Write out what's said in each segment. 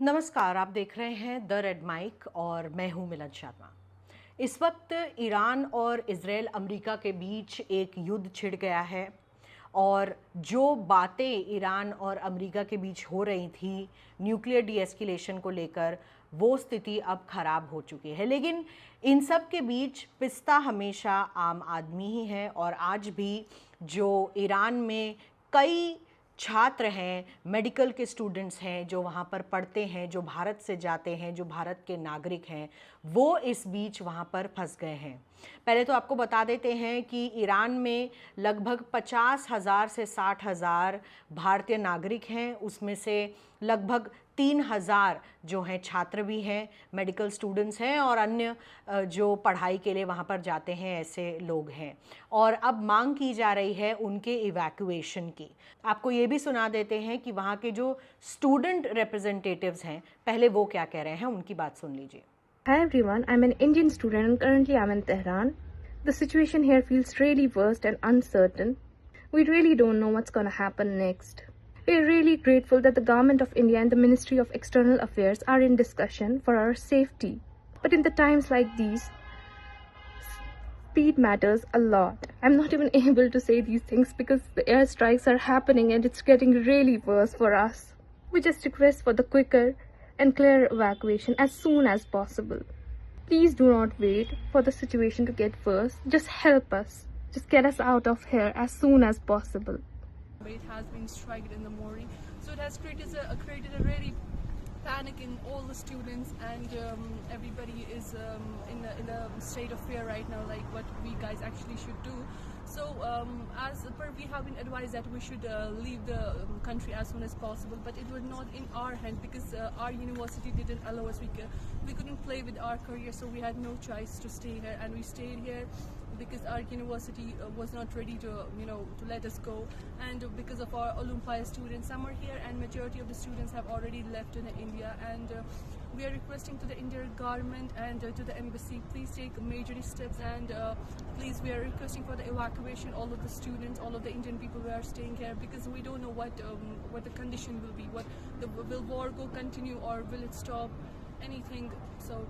नमस्कार, आप देख रहे हैं द रेड माइक और मैं हूं मिलन शर्मा। इस वक्त ईरान और इज़राइल अमेरिका के बीच एक युद्ध छिड़ गया है और जो बातें ईरान और अमेरिका के बीच हो रही थी न्यूक्लियर डीएस्केलेशन को लेकर, वो स्थिति अब ख़राब हो चुकी है। लेकिन इन सब के बीच पिस्ता हमेशा आम आदमी ही है और आज भी जो ईरान में कई छात्र हैं, मेडिकल के स्टूडेंट्स हैं जो वहाँ पर पढ़ते हैं, जो भारत से जाते हैं, जो भारत के नागरिक हैं, वो इस बीच वहाँ पर फंस गए हैं। पहले तो आपको बता देते हैं कि ईरान में लगभग 50,000 से 60,000 भारतीय नागरिक हैं, उसमें से लगभग 3,000 जो हैं छात्र भी हैं, मेडिकल स्टूडेंट्स हैं और अन्य जो पढ़ाई के लिए वहाँ पर जाते हैं ऐसे लोग हैं। और अब मांग की जा रही है उनके इवैक्यूएशन की। आपको ये भी सुना देते हैं कि वहाँ के जो स्टूडेंट रिप्रेजेंटेटिव्स हैं, पहले वो क्या कह रहे हैं, उनकी बात सुन लीजिए। Hi everyone, I'm an Indian student and currently I'm in Tehran. The situation here feels really worst and uncertain. We really don't know what's gonna happen next. We're really grateful that the Government of India and the Ministry of External Affairs are in discussion for our safety. But in the times like these, speed matters a lot. I'm not even able to say these things because the airstrikes are happening and it's getting really worse for us. We just request for the quicker and clear evacuation as soon as possible. Please do not wait for the situation to get worse. Just help us. Just get us out of here as soon as possible. It has been struck in the morning, so it has created a really panic in all the students, and everybody is in a state of fear right now, like what we guys actually should do. So as per we have been advised that we should leave the country as soon as possible, but it was not in our hand because our university didn't allow us. We couldn't play with our career, so we had no choice to stay here, and we stayed here because our university was not ready to to let us go, and because of our Olympia students, some are here and majority of the students have already left in India, and we are requesting to the Indian government and to the embassy, please take major steps, and please we are requesting for the evacuation all of the students, all of the Indian people who are staying here, because we don't know what the condition will be, will war go continue or will it stop, anything. So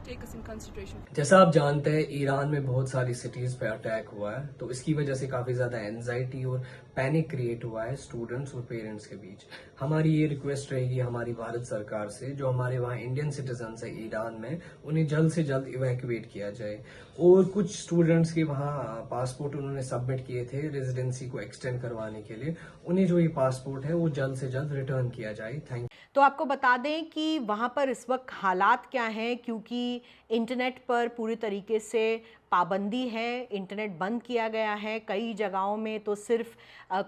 take us in consideration. जैसा आप जानते हैं Iran में बहुत सारी cities पे attack हुआ है, तो इसकी वजह से काफी ज्यादा एंजाइटी और पैनिक क्रिएट हुआ है स्टूडेंट्स और पेरेंट्स के बीच। हमारी ये रिक्वेस्ट रहेगी हमारी भारत सरकार से, जो हमारे वहाँ इंडियन सिटीजन्स है ईरान में, उन्हें जल्द से जल्द इवैक्यूएट किया जाए। और कुछ स्टूडेंट्स के वहाँ पासपोर्ट उन्होंने सबमिट किए थे रेजिडेंसी को एक्सटेंड करवाने के लिए, उन्हें जो ये पासपोर्ट है वो जल्द से जल्द रिटर्न किया जाए। थैंक। तो आपको बता दें कि वहाँ पर इस वक्त हालात क्या हैं, क्योंकि इंटरनेट पर पूरी तरीके से पाबंदी है, इंटरनेट बंद किया गया है। कई जगहों में तो सिर्फ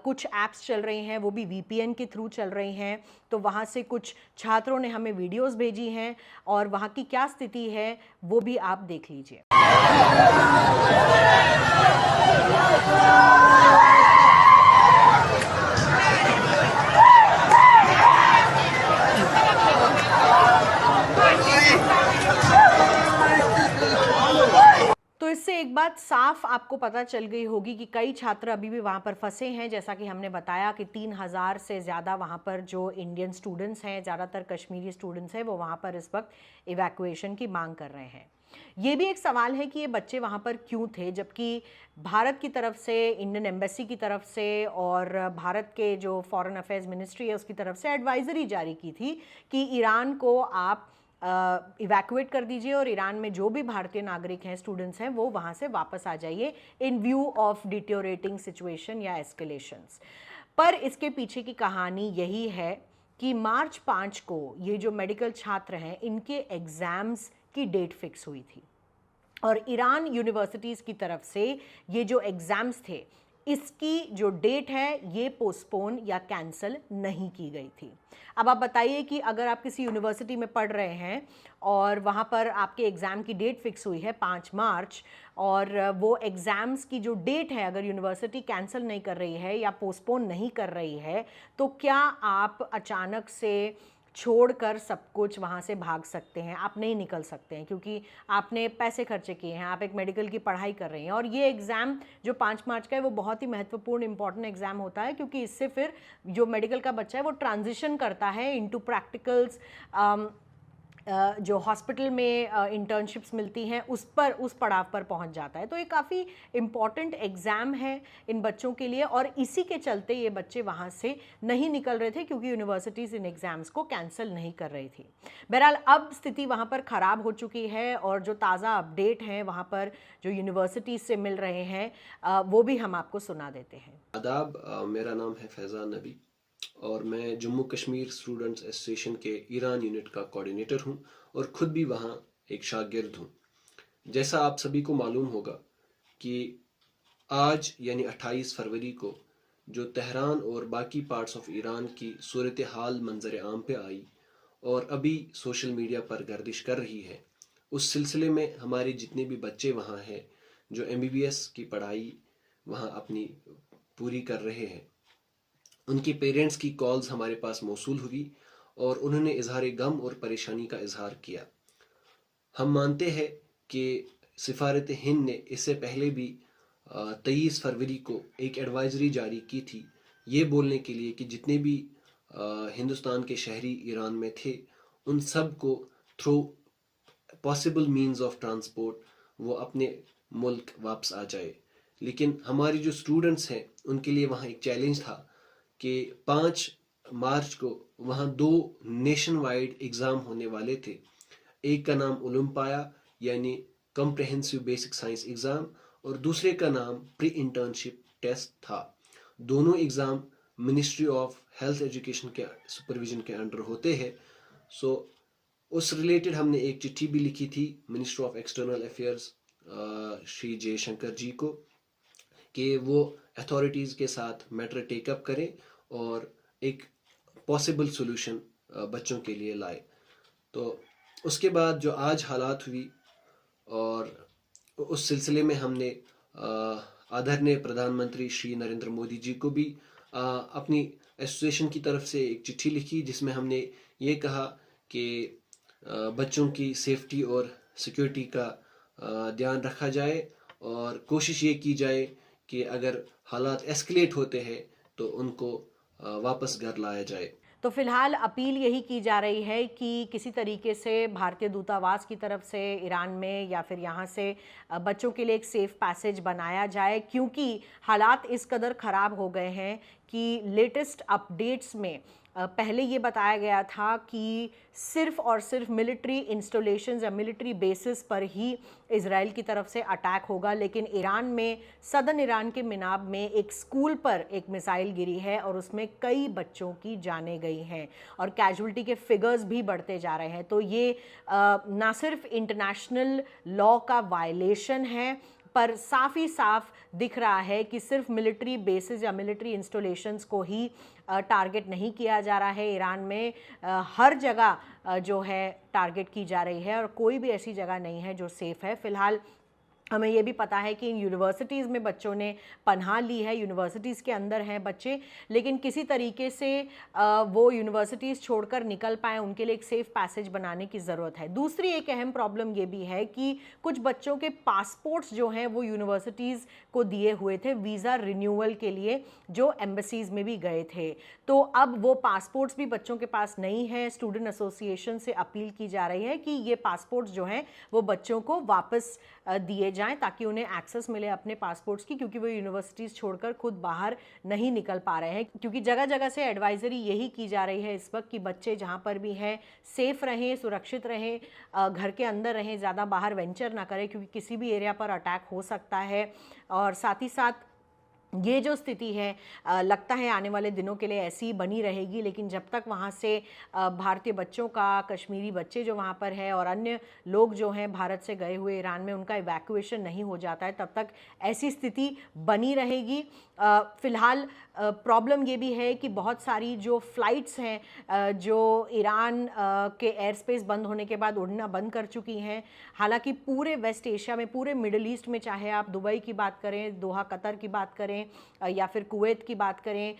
कुछ ऐप्स चल रही हैं, वो भी वीपीएन के थ्रू चल रही हैं। तो वहाँ से कुछ छात्रों ने हमें वीडियोस भेजी हैं और वहाँ की क्या स्थिति है वो भी आप देख लीजिए। तो इससे एक बात साफ आपको पता चल गई होगी कि कई छात्र अभी भी वहाँ पर फंसे हैं। जैसा कि हमने बताया कि 3,000 से ज़्यादा वहाँ पर जो इंडियन स्टूडेंट्स हैं, ज़्यादातर कश्मीरी स्टूडेंट्स हैं, वो वहाँ पर इस वक्त इवैक्यूएशन की मांग कर रहे हैं। ये भी एक सवाल है कि ये बच्चे वहाँ पर क्यों थे, जबकि भारत की तरफ से, इंडियन एम्बेसी की तरफ से और भारत के जो फॉरेन अफेयर्स मिनिस्ट्री है उसकी तरफ से एडवाइजरी जारी की थी कि ईरान को आप इवैक्यूएट कर दीजिए और ईरान में जो भी भारतीय नागरिक हैं, स्टूडेंट्स हैं, वो वहाँ से वापस आ जाइए इन व्यू ऑफ डिटोरेटिंग सिचुएशन या एस्केलेशंस। पर इसके पीछे की कहानी यही है कि मार्च 5 को ये जो मेडिकल छात्र हैं, इनके एग्ज़ाम्स की डेट फिक्स हुई थी और ईरान यूनिवर्सिटीज़ की तरफ से ये जो एग्ज़ाम्स थे, इसकी जो डेट है ये पोस्टपोन या कैंसिल नहीं की गई थी। अब आप बताइए कि अगर आप किसी यूनिवर्सिटी में पढ़ रहे हैं और वहाँ पर आपके एग्ज़ाम की डेट फिक्स हुई है 5 मार्च, और वो एग्ज़ाम्स की जो डेट है अगर यूनिवर्सिटी कैंसिल नहीं कर रही है या पोस्टपोन नहीं कर रही है, तो क्या आप अचानक से छोड़कर सब कुछ वहाँ से भाग सकते हैं, आप नहीं निकल सकते हैं क्योंकि आपने पैसे खर्चे किए हैं, आप एक मेडिकल की पढ़ाई कर रहे हैं। और ये एग्ज़ाम जो 5 मार्च का है वो बहुत ही महत्वपूर्ण इंपॉर्टेंट एग्ज़ाम होता है क्योंकि इससे फिर जो मेडिकल का बच्चा है वो ट्रांजिशन करता है इनटू प्रैक्टिकल्स, जो हॉस्पिटल में इंटर्नशिप्स मिलती हैं उस पड़ाव पर पहुंच जाता है। तो ये काफ़ी इम्पॉर्टेंट एग्ज़ाम है इन बच्चों के लिए और इसी के चलते ये बच्चे वहाँ से नहीं निकल रहे थे क्योंकि यूनिवर्सिटीज़ इन एग्ज़ाम्स को कैंसिल नहीं कर रही थी। बहरहाल अब स्थिति वहाँ पर ख़राब हो चुकी है और जो ताज़ा अपडेट हैं वहाँ पर जो यूनिवर्सिटीज़ से मिल रहे हैं वो भी हम आपको सुना देते हैं। आदाब, मेरा नाम है फैज़ान नबी और मैं जम्मू कश्मीर स्टूडेंट्स एसोसिएशन के ईरान यूनिट का कोऑर्डिनेटर हूं और ख़ुद भी वहां एक शागिर्द हूं। जैसा आप सभी को मालूम होगा कि आज यानी 28 फरवरी को जो तेहरान और बाकी पार्ट्स ऑफ ईरान की सूरत हाल मंजर आम पे आई और अभी सोशल मीडिया पर गर्दिश कर रही है, उस सिलसिले में हमारे जितने भी बच्चे वहाँ हैं जो MBBS की पढ़ाई वहाँ अपनी पूरी कर रहे हैं, उनके पेरेंट्स की कॉल्स हमारे पास मौसूल हुई और उन्होंने इजहार गम और परेशानी का इजहार किया। हम मानते हैं कि सिफारत हिंद ने इससे पहले भी 23 फरवरी को एक एडवाइजरी जारी की थी ये बोलने के लिए कि जितने भी हिंदुस्तान के शहरी ईरान में थे उन सब को through possible means of transport वो अपने मुल्क वापस आ जाए। लेकिन हमारे जो स्टूडेंट्स हैं उनके लिए वहाँ एक चैलेंज था कि 5 मार्च को वहाँ 2 नेशन वाइड एग्ज़ाम होने वाले थे। एक का नाम ओलंपाया यानी कॉम्प्रहेंसिव बेसिक साइंस एग्ज़ाम और दूसरे का नाम प्री इंटर्नशिप टेस्ट था। दोनों exam ministry of health education के सुपरविजन के अंडर होते हैं। सो उस रिलेटेड हमने एक चिट्ठी भी लिखी थी minister of external affairs Shri Jaishankar ji को कि वो अथॉरिटीज़ के साथ मैटर टेकअप करें और एक पॉसिबल सोल्यूशन बच्चों के लिए लाए। तो उसके बाद जो आज हालात हुई और उस सिलसिले में हमने आदरणीय प्रधानमंत्री श्री नरेंद्र मोदी जी को भी अपनी एसोसिएशन की तरफ से एक चिट्ठी लिखी जिसमें हमने ये कहा कि बच्चों की सेफ्टी और सिक्योरिटी का ध्यान रखा जाए और कोशिश ये की जाए कि अगर हालात एस्केलेट होते हैं तो उनको वापस घर लाया जाए। तो फिलहाल अपील यही की जा रही है कि किसी तरीके से भारतीय दूतावास की तरफ से ईरान में या फिर यहाँ से बच्चों के लिए एक सेफ पैसेज बनाया जाए क्योंकि हालात इस कदर ख़राब हो गए हैं कि लेटेस्ट अपडेट्स में पहले ये बताया गया था कि सिर्फ और सिर्फ मिलिट्री इंस्टॉलेशंस या मिलिट्री बेसिस पर ही इजराइल की तरफ से अटैक होगा, लेकिन ईरान में सदर्न ईरान के मिनाब में एक स्कूल पर एक मिसाइल गिरी है और उसमें कई बच्चों की जानें गई हैं और कैजुअल्टी के फिगर्स भी बढ़ते जा रहे हैं। तो ये ना सिर्फ इंटरनेशनल लॉ का वायलेशन है पर साफ ही साफ दिख रहा है कि सिर्फ मिलिट्री बेसिस या मिलिट्री इंस्टॉलेशंस को ही टारगेट नहीं किया जा रहा है। ईरान में हर जगह जो है टारगेट की जा रही है और कोई भी ऐसी जगह नहीं है जो सेफ़ है। फ़िलहाल हमें ये भी पता है कि इन यूनिवर्सिटीज़ में बच्चों ने पनाह ली है, यूनिवर्सिटीज़ के अंदर हैं बच्चे, लेकिन किसी तरीके से वो यूनिवर्सिटीज़ छोड़कर निकल पाएँ, उनके लिए एक सेफ़ पैसेज बनाने की ज़रूरत है। दूसरी एक अहम प्रॉब्लम ये भी है कि कुछ बच्चों के पासपोर्ट्स जो हैं वो यूनिवर्सिटीज़ को दिए हुए थे वीज़ा रिन्यूअल के लिए, जो एम्बेसीज़ में भी गए थे। तो अब वो पासपोर्ट्स भी बच्चों के पास नहीं है। स्टूडेंट एसोसिएशन से अपील की जा रही है कि ये पासपोर्ट्स जो हैं वो बच्चों को वापस दिए जाएं ताकि उन्हें एक्सेस मिले अपने पासपोर्ट्स की, क्योंकि वो यूनिवर्सिटीज़ छोड़कर खुद बाहर नहीं निकल पा रहे हैं। क्योंकि जगह जगह से एडवाइजरी यही की जा रही है इस वक्त कि बच्चे जहाँ पर भी हैं सेफ़ रहें, सुरक्षित रहें, घर के अंदर रहें, ज़्यादा बाहर वेंचर ना करें क्योंकि किसी भी एरिया पर अटैक हो सकता है। और साथ ही साथ ये जो स्थिति है लगता है आने वाले दिनों के लिए ऐसी ही बनी रहेगी, लेकिन जब तक वहाँ से भारतीय बच्चों का, कश्मीरी बच्चे जो वहाँ पर है और अन्य लोग जो हैं भारत से गए हुए ईरान में, उनका इवैक्यूएशन नहीं हो जाता है तब तक ऐसी स्थिति बनी रहेगी। फ़िलहाल प्रॉब्लम ये भी है कि बहुत सारी जो फ़्लाइट्स हैं जो ईरान के एयर स्पेस बंद होने के बाद उड़ना बंद कर चुकी हैं। हालांकि पूरे वेस्ट एशिया में, पूरे मिडल ईस्ट में, चाहे आप दुबई की बात करें, दोहा कतर की बात करें करें या फिर कुवैत की बात करें,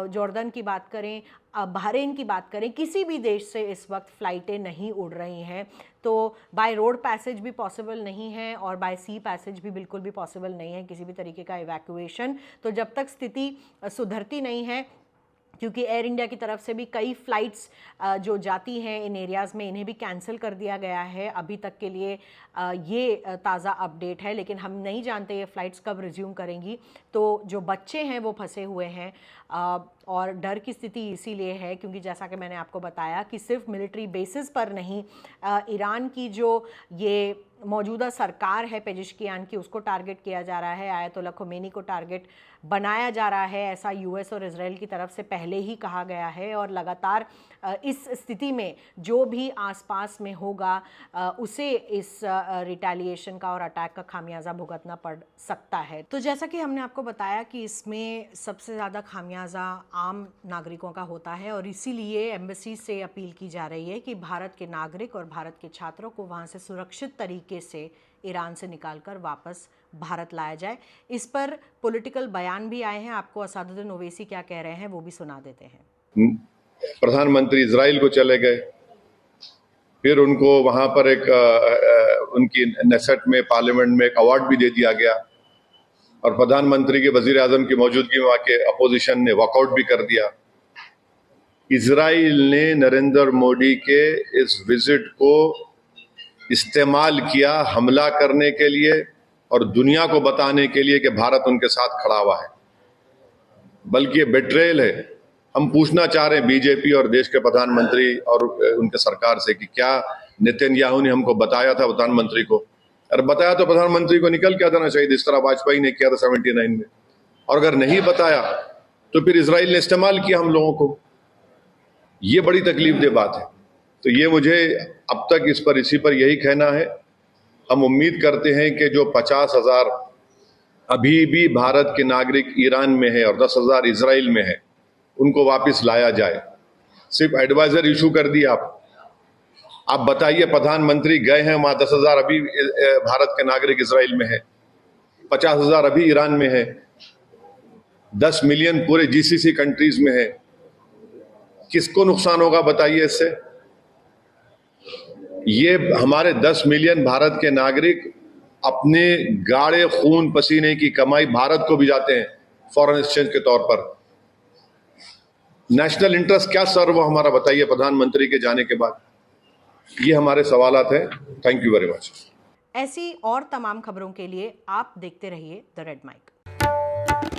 जॉर्डन की बात करें, बहरीन की बात करें, किसी भी देश से इस वक्त फ़्लाइटें नहीं उड़ रही हैं। तो बाय रोड पैसेज भी पॉसिबल नहीं है और बाय सी पैसेज भी बिल्कुल भी पॉसिबल नहीं है किसी भी तरीके का इवैक्यूएशन। तो जब तक स्थिति सुधरती नहीं है, क्योंकि एयर इंडिया की तरफ से भी कई फ़्लाइट्स जो जाती हैं इन एरियाज़ में, इन्हें भी कैंसिल कर दिया गया है अभी तक के लिए। ये ताज़ा अपडेट है, लेकिन हम नहीं जानते ये फ़्लाइट्स कब रिज्यूम करेंगी। तो जो बच्चे हैं वो फंसे हुए हैं और डर की स्थिति इसीलिए है क्योंकि जैसा कि मैंने आपको बताया कि सिर्फ मिलिट्री बेसिस पर नहीं, ईरान की जो ये मौजूदा सरकार है पेजिशकियान की, उसको टारगेट किया जा रहा है, आयतुल्लाह खुमैनी को टारगेट बनाया जा रहा है, ऐसा यूएस और इजराइल की तरफ से पहले ही कहा गया है। और लगातार इस स्थिति में जो भी आसपास में होगा उसे इस रिटेलिएशन का और अटैक का खामियाजा भुगतना पड़ सकता है। तो जैसा कि हमने आपको बताया कि इसमें सबसे ज़्यादा खामियाजा आम नागरिकों का होता है और इसीलिए एम्बेसी से अपील की जा रही है कि भारत के नागरिक और भारत के छात्रों को वहाँ से सुरक्षित तरीके से ईरान से निकालकर वापस भारत लाया जाए। इस पर पॉलिटिकल बयान भी आए हैं, आपको असदुद्दीन ओवैसी क्या कह रहे हैं वो भी सुना देते हैं। प्रधानमंत्री इजराइल को चले गए, फिर उनको वहां पर एक उनकी नेसेट में, पार्लियामेंट में एक अवार्ड भी दे दिया गया और प्रधानमंत्री के वजीर आजम की मौजूदगी में वहां के अपोजिशन ने वॉकआउट भी कर दिया। इजराइल ने नरेंद्र मोदी के इस विजिट को इस्तेमाल किया हमला करने के लिए और दुनिया को बताने के लिए कि भारत उनके साथ खड़ा हुआ है, बल्कि ये बेट्रेयल है। हम पूछना चाह रहे हैं बीजेपी और देश के प्रधानमंत्री और उनके सरकार से कि क्या नेतन्याहू ने हमको बताया था प्रधानमंत्री को? अरे बताया तो प्रधानमंत्री को निकल के आ जाना चाहिए, इस तरह वाजपेयी ने किया था 79 में। और अगर नहीं बताया तो फिर इजराइल ने इस्तेमाल किया हम लोगों को। ये बड़ी तकलीफदेह बात है। तो ये मुझे अब तक इसी पर यही कहना है। हम उम्मीद करते हैं कि जो 50,000 अभी भी भारत के नागरिक ईरान में है और 10,000 इजराइल में है, उनको वापस लाया जाए। सिर्फ एडवाइजर इशू कर दिया आप बताइए, प्रधानमंत्री गए हैं वहां, 10,000 अभी भारत के नागरिक इजराइल में है, 50,000 अभी ईरान में है, 10 मिलियन पूरे जीसीसी कंट्रीज में है। किसको नुकसान होगा बताइए इससे? ये हमारे 10 मिलियन भारत के नागरिक अपने गाढ़े खून पसीने की कमाई भारत को भी जाते हैं फॉरेन एक्सचेंज के तौर पर। नेशनल इंटरेस्ट क्या सर्व हमारा बताइए प्रधानमंत्री के जाने के बाद? ये हमारे सवालात हैं। Thank you very much. ऐसी और तमाम खबरों के लिए आप देखते रहिए द रेड माइक।